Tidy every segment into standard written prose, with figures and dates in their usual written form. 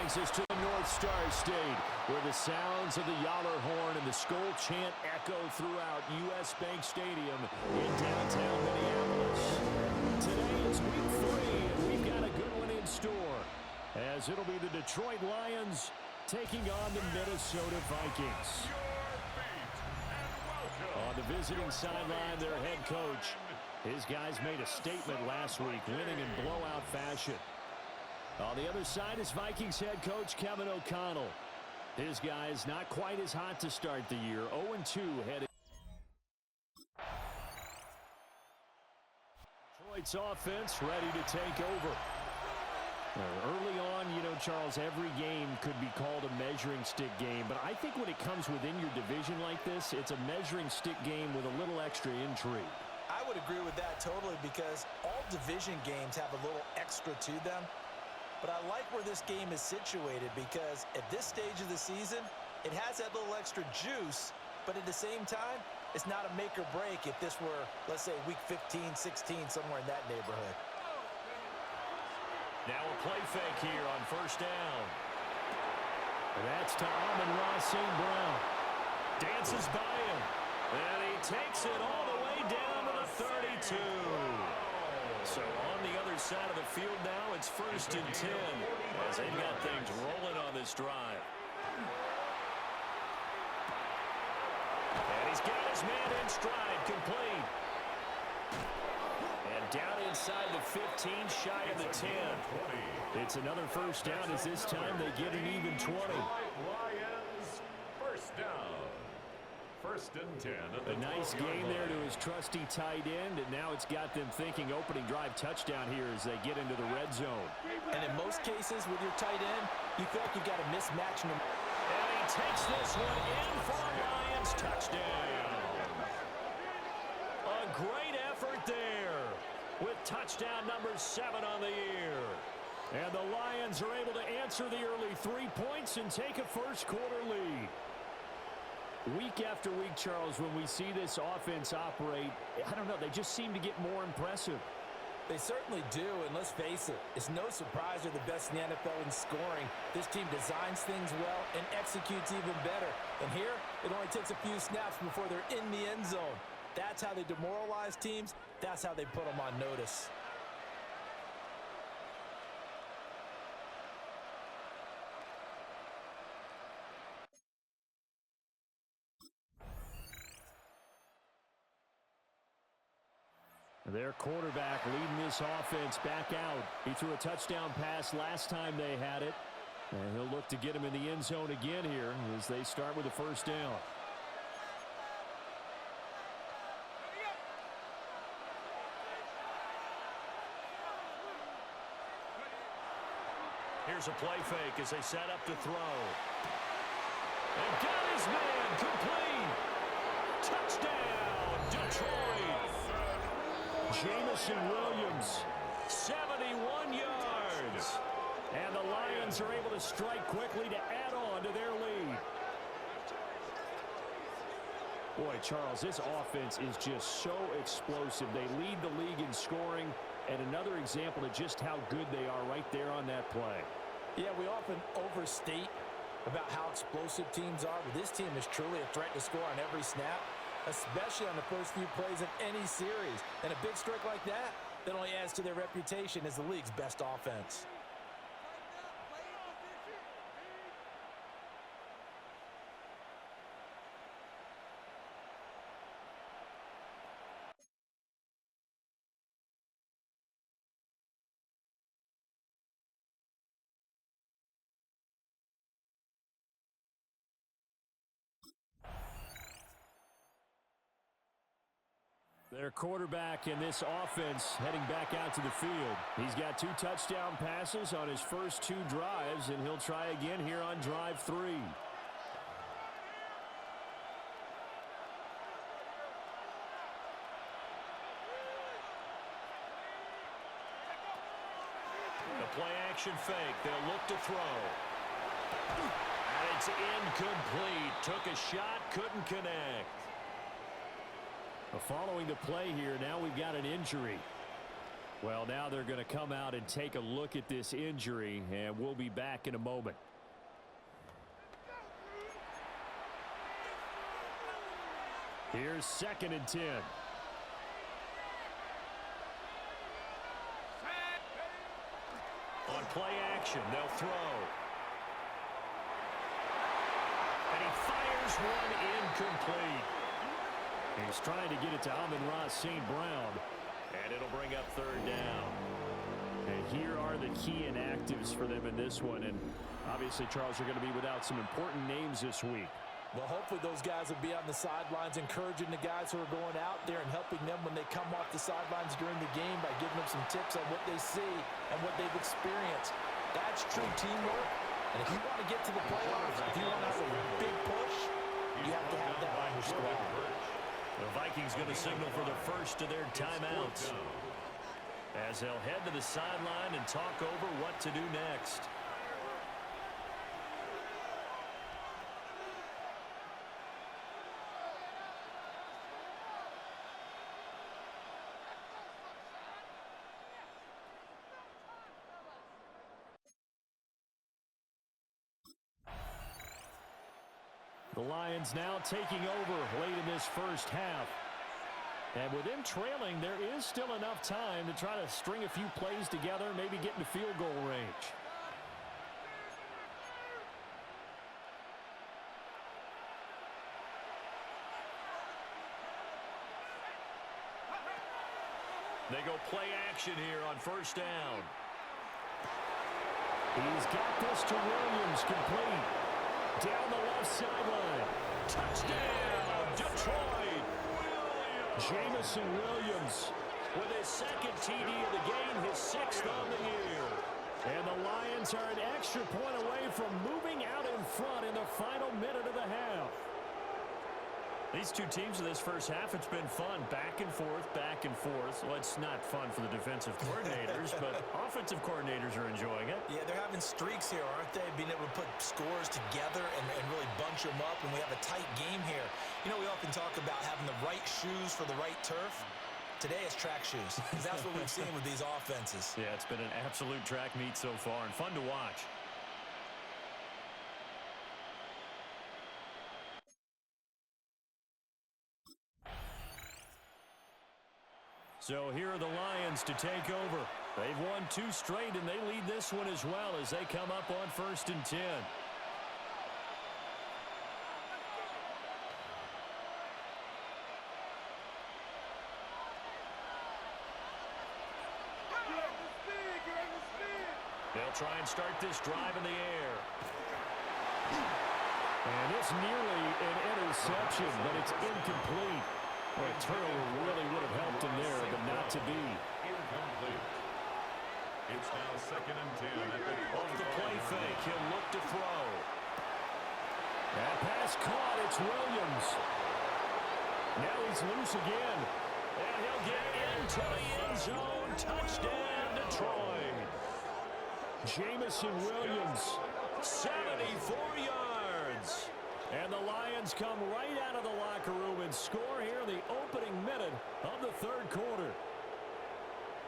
brings us to the North Star State, where the sounds of the Yaller horn and the Skol chant echo throughout U.S. Bank Stadium in downtown Minneapolis. Today is week 3, and we've got a good one in store, as it'll be the Detroit Lions taking on the Minnesota Vikings. On the visiting sideline, their head coach. His guys made a statement last week, winning in blowout fashion. On the other side is Vikings head coach Kevin O'Connell. His guys not quite as hot to start the year, 0-2 headed. Detroit's offense ready to take over. Early on, you know, Charles, every game could be called a measuring stick game, but I think when it comes within your division like this, it's a measuring stick game with a little extra intrigue. I would agree with that totally, because all division games have a little extra to them. But I like where this game is situated, because at this stage of the season, it has that little extra juice, but at the same time, it's not a make or break if this were, let's say, week 15, 16, somewhere in that neighborhood. Now a play fake here on first down. That's to Amon-Ra St. Brown. Dances by him. And he takes it all the way down to the 32. So on the other side of the field now, it's 1st and 10 as they've got things rolling on this drive. And he's got his man in stride, complete. And down inside the 15, shy of the 10. It's another first down, as this time they get an even 20. Lions, first down. 1st and 10. A nice gain there to his trusty tight end, and now it's got them thinking opening drive touchdown here as they get into the red zone. And in most cases with your tight end, you feel like you've got a mismatch in them. And he takes this one in for a Lions touchdown. A great effort there with touchdown number 7 on the year. And the Lions are able to answer the early 3 points and take a first-quarter lead. Week after week, Charles, when we see this offense operate, I don't know, they just seem to get more impressive. They certainly do, and let's face it, it's no surprise they're the best in the NFL in scoring. This team designs things well and executes even better. And here, it only takes a few snaps before they're in the end zone. That's how they demoralize teams. That's how they put them on notice. Their quarterback leading this offense back out. He threw a touchdown pass last time they had it. And he'll look to get him in the end zone again here as they start with a first down. Here's a play fake as they set up to throw. And got his man complete. Touchdown, Detroit. Jamison Williams, 71 yards. And the Lions are able to strike quickly to add on to their lead. Boy, Charles, this offense is just so explosive. They lead the league in scoring, and another example of just how good they are right there on that play. Yeah, we often overstate about how explosive teams are, but this team is truly a threat to score on every snap, especially on the first few plays of any series. And a big strike like that only adds to their reputation as the league's best offense. Their quarterback in this offense heading back out to the field. He's got 2 touchdown passes on his first 2 drives, and he'll try again here on drive 3. The play action fake. They'll look to throw. And it's incomplete. Took a shot, couldn't connect. Following the play here, now we've got an injury. Well, now they're going to come out and take a look at this injury, and we'll be back in a moment. Here's 2nd and 10. On play action, they'll throw. And he fires one incomplete. He's trying to get it to Amon-Ra St. Brown. And it'll bring up 3rd down. And here are the key inactives for them in this one. And obviously, Charles, you're going to be without some important names this week. Well, hopefully those guys will be on the sidelines encouraging the guys who are going out there and helping them when they come off the sidelines during the game by giving them some tips on what they see and what they've experienced. That's true teamwork. And if you want to get to the playoffs, if you want to have a big push, you have to have that on your squad. The Vikings going to signal for the first of their timeouts as they'll head to the sideline and talk over what to do next. The Lions now taking over late in this first half. And with them trailing, there is still enough time to try to string a few plays together, maybe get into field goal range. They go play action here on 1st down. He's got this to Williams, complete. Down the left sideline. Touchdown, Detroit. Jamison Williams with his 2nd TD of the game, his 6th on the year. And the Lions are an extra point away from moving out in front in the final minute of the half. These two teams in this first half, it's been fun. Back and forth, back and forth. Well, it's not fun for the defensive coordinators, but offensive coordinators are enjoying it. Yeah, they're having streaks here, aren't they? Being able to put scores together and really bunch them up, and we have a tight game here. You know, we often talk about having the right shoes for the right turf. Today it's track shoes, because that's what we've seen with these offenses. Yeah, it's been an absolute track meet so far, and fun to watch. So here are the Lions to take over. They've won 2 straight, and they lead this one as well as they come up on 1st and 10. They'll try and start this drive in the air. And it's nearly an interception, but it's incomplete. Well, a turnover really would have helped him there, but not to be. Incomplete. It's now 2nd and 10. Off the play fake, he'll look to throw. That pass caught, it's Williams. Now he's loose again. And he'll get into the end zone. Touchdown, Detroit. Jamison Williams, 74 yards. And the Lions come right out of the locker room and score here in the opening minute of the 3rd quarter.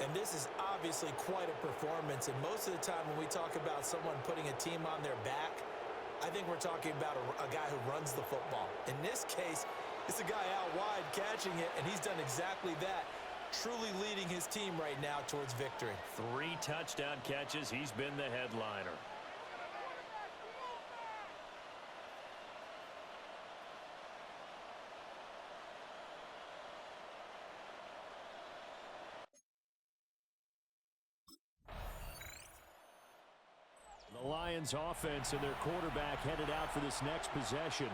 And this is obviously quite a performance. And most of the time when we talk about someone putting a team on their back, I think we're talking about a guy who runs the football. In this case, it's a guy out wide catching it, and he's done exactly that. Truly leading his team right now towards victory. 3 touchdown catches. He's been the headliner. The Lions offense and their quarterback headed out for this next possession.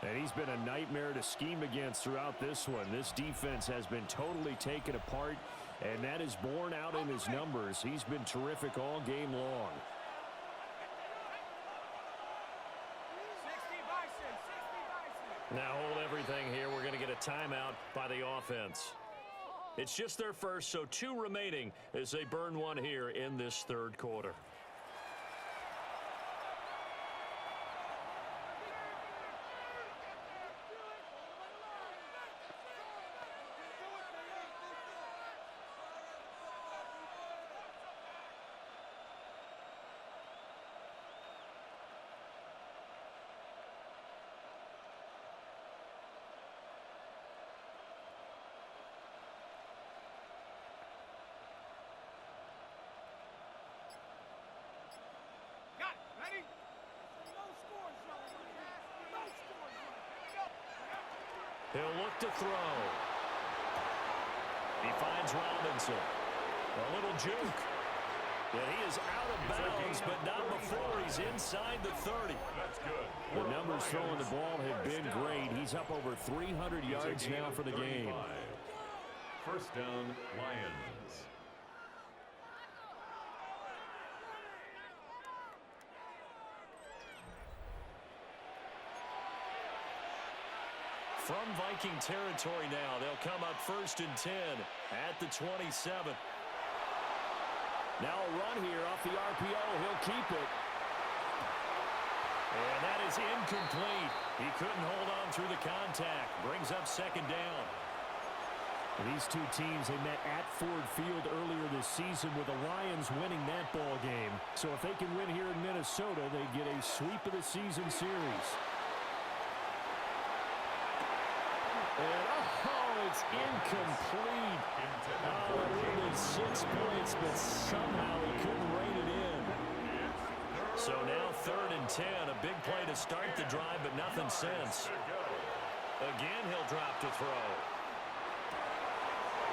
And he's been a nightmare to scheme against throughout this one. This defense has been totally taken apart, and that is borne out in his numbers. He's been terrific all game long. Now hold everything here. We're going to get a timeout by the offense. It's just their first, so 2 remaining as they burn one here in this 3rd quarter. He'll look to throw. He finds Robinson. A little juke. And he is out of bounds, but not before he's inside the 30. That's good. The numbers throwing the ball have been great. He's up over 300 yards now for the game. First down, Lions. From Viking territory now, they'll come up 1st and 10 at the 27. Now a run here off the RPO. He'll keep it. And that is incomplete. He couldn't hold on through the contact. Brings up 2nd down. These two teams, they met at Ford Field earlier this season with the Lions winning that ball game. So if they can win here in Minnesota, they get a sweep of the season series. And, oh, it's incomplete. Oh, it would have been 6 points, but somehow he couldn't rein it in. So now 3rd and 10, a big play to start the drive, but nothing since. Again, he'll drop to throw.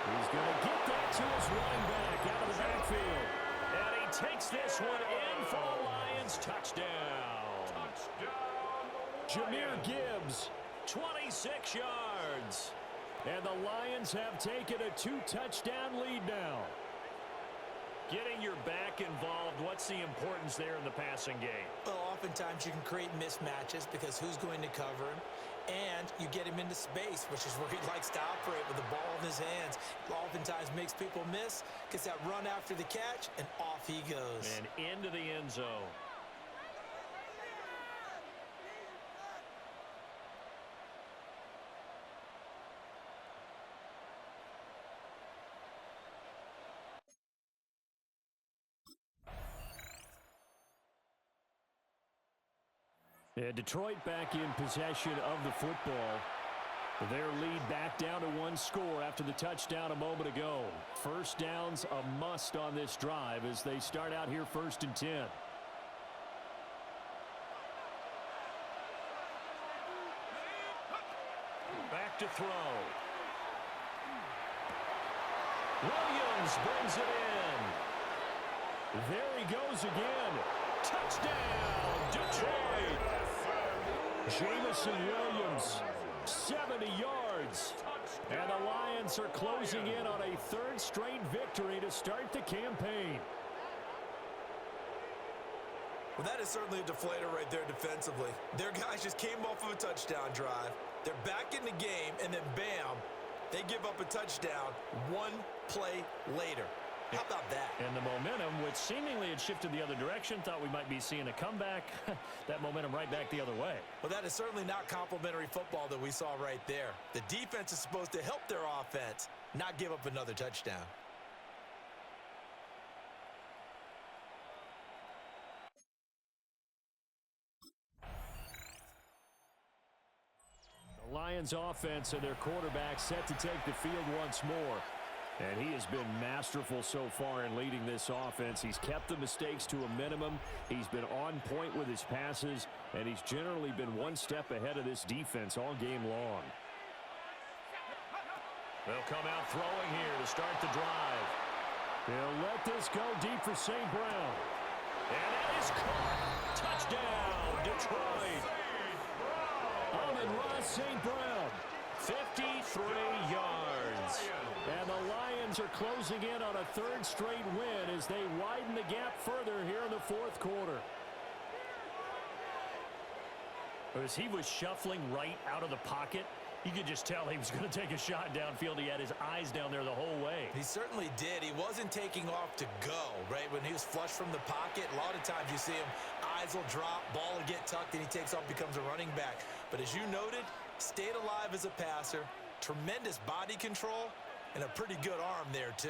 He's going to get that to his running back out of the backfield. And he takes this one in for the Lions. Touchdown. Jahmyr Gibbs. 26 yards. And the Lions have taken a 2-touchdown lead now. Getting your back involved, what's the importance there in the passing game? Well, oftentimes you can create mismatches because who's going to cover him? And you get him into space, which is where he likes to operate with the ball in his hands. Oftentimes makes people miss, gets that run after the catch, and off he goes. And into the end zone. And Detroit back in possession of the football. Their lead back down to 1 score after the touchdown a moment ago. First down's a must on this drive as they start out here 1st and 10. Back to throw. Williams brings it in. There he goes again. Touchdown, Detroit. Jamison Williams, 70 yards. And the Lions are closing in on a 3rd straight victory to start the campaign. Well, that is certainly a deflator right there defensively. Their guys just came off of a touchdown drive. They're back in the game, and then bam, they give up a touchdown 1 play later. How about that? And the momentum, which seemingly had shifted the other direction, thought we might be seeing a comeback. That momentum right back the other way. Well, that is certainly not complimentary football that we saw right there. The defense is supposed to help their offense, not give up another touchdown. The Lions offense and their quarterback set to take the field once more. And he has been masterful so far in leading this offense. He's kept the mistakes to a minimum. He's been on point with his passes, and he's generally been 1 step ahead of this defense all game long. They'll come out throwing here to start the drive. He'll let this go deep for St. Brown. And it is caught. Touchdown, Detroit. Amon-Ra St. Brown, 53 yards. And the Lions are closing in on a 3rd straight win as they widen the gap further here in the 4th quarter. As he was shuffling right out of the pocket, you could just tell he was going to take a shot downfield. He had his eyes down there the whole way. He certainly did. He wasn't taking off to go, right? When he was flush from the pocket, a lot of times you see him, eyes will drop, ball will get tucked, and he takes off, becomes a running back. But as you noted, stayed alive as a passer, tremendous body control, and a pretty good arm there, too.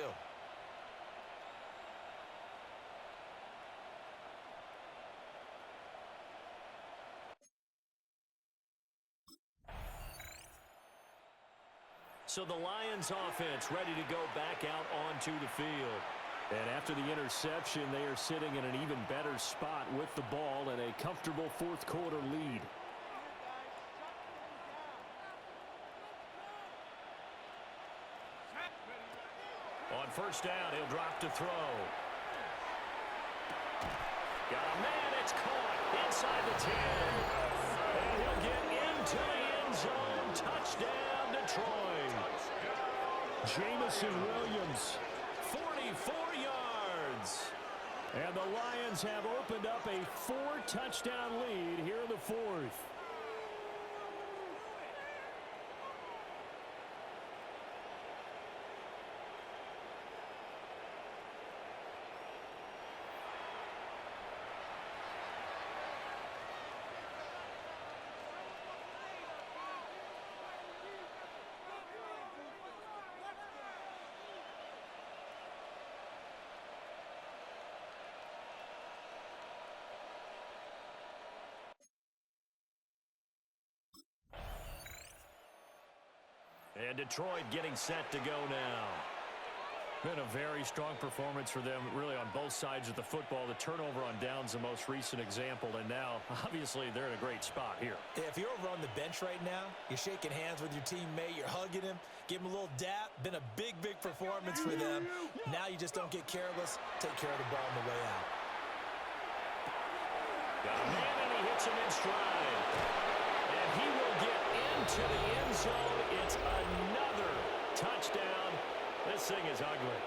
So the Lions offense ready to go back out onto the field. And after the interception, they are sitting in an even better spot with the ball and a comfortable 4th quarter lead. first down. He'll drop to throw. Got a man. It's caught inside the 10. And he'll get into the end zone. Touchdown, Detroit. Jamison Williams, 44 yards. And the Lions have opened up a 4-touchdown lead here in the fourth. And Detroit getting set to go now. Been a very strong performance for them, really, on both sides of the football. The turnover on downs, the most recent example, and now, obviously, they're in a great spot here. Yeah, if you're over on the bench right now, you're shaking hands with your teammate, you're hugging him, give him a little dap. Been a big, big performance for them. Now you just don't get careless. Take care of the ball on the way out. Got a man, and he hits him in stride. And he will get into the end zone. It's another touchdown. This thing is ugly.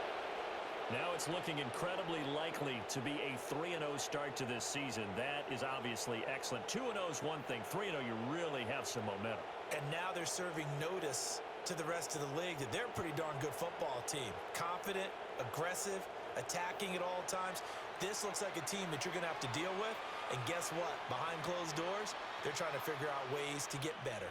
Now it's looking incredibly likely to be a 3-0 start to this season. That is obviously excellent. 2-0 is one thing. 3-0, you really have some momentum. And now they're serving notice to the rest of the league that they're a pretty darn good football team. Confident, aggressive, attacking at all times. This looks like a team that you're going to have to deal with. And guess what? Behind closed doors, they're trying to figure out ways to get better.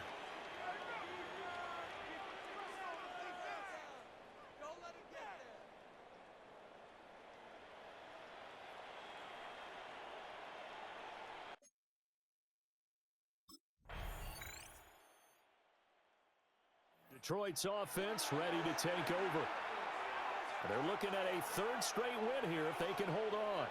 Detroit's offense ready to take over. They're looking at a third straight win here if they can hold on.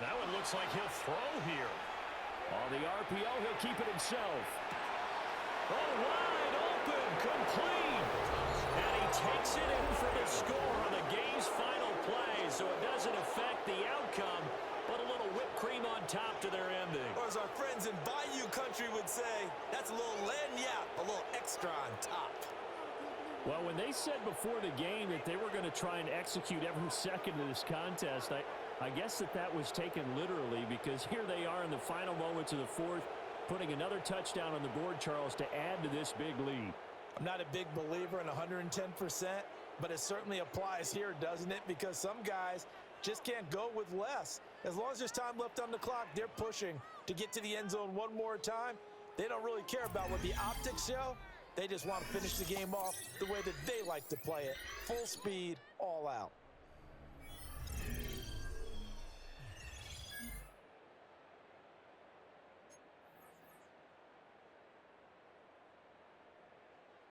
That one looks like he'll throw here. On the RPO, he'll keep it himself. Oh, wide open, complete. And he takes it in for the score on the game's final play, so it doesn't affect the outcome, but a little whipped cream on top to their ending. Or as our friends in Bayou country would say, that's a little lagniappe, a little extra on top. Well, when they said before the game that they were going to try and execute every second of this contest, I guess that was taken literally, because here they are in the final moments of the fourth, putting another touchdown on the board, Charles, to add to this big lead. I'm not a big believer in 110%, but it certainly applies here, doesn't it? Because some guys just can't go with less. As long as there's time left on the clock, they're pushing to get to the end zone one more time. They don't really care about what the optics show. They just want to finish the game off the way that they like to play it. Full speed, all out.